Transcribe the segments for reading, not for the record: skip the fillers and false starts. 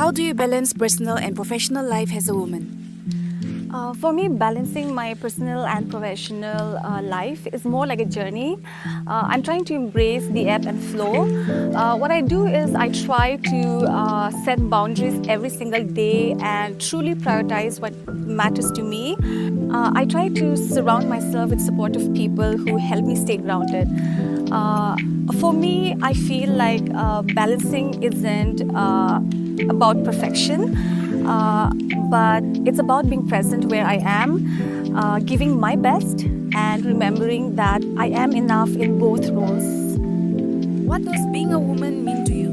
How do you balance personal and professional life as a woman? For me, balancing my personal and professional life is more like a journey. I'm trying to embrace the ebb and flow. What I do is I try to set boundaries every single day and truly prioritize what matters to me. I try to surround myself with supportive people who help me stay grounded. Uh, for me, I feel like balancing isn't about perfection, but it's about being present where I am, giving my best, and remembering that I am enough in both roles. What does being a woman mean to you?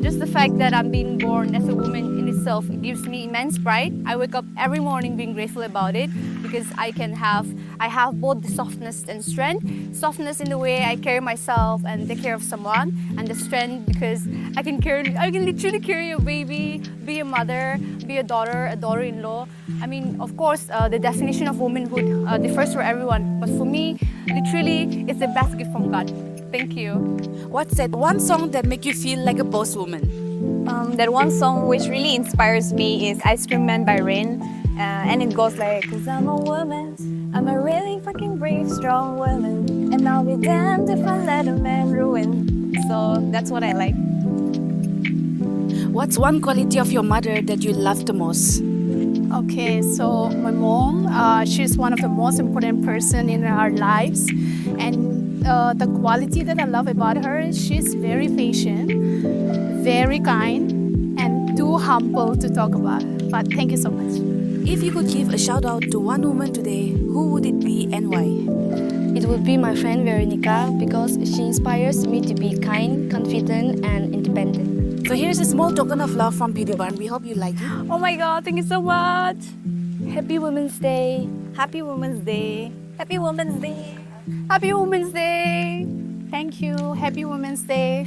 Just the fact that I'm being born as a woman in itself, it gives me immense pride. I wake up every morning being grateful about it because I have both the softness and strength. Softness in the way I carry myself and take care of someone, and the strength because I can literally carry a baby, be a mother, be a daughter-in-law. Of course, the definition of womanhood differs for everyone, but for me, literally, it's the best gift from God. Thank you. What's that one song that make you feel like a boss woman? That one song which really inspires me is Ice Cream Man by Rain. And it goes like, 'Cause I'm a woman, I'm a really fucking brave, strong woman. And I'll be damned if I let a man ruin. So that's what I like. What's one quality of your mother that you love the most? Okay, so my mom, she's one of the most important person in our lives, and the quality that I love about her is she's very patient, very kind, and too humble to talk about. But thank you so much. If you could give a shout out to one woman today, who would it be and why? It would be my friend Veronica because she inspires me to be kind, confident, and independent. So here's a small token of love from Beauty Barn. We hope you like it. Oh my God, thank you so much. Happy Women's Day! Happy Women's Day. Happy Women's Day. Happy Women's Day. Thank you. Happy Women's Day.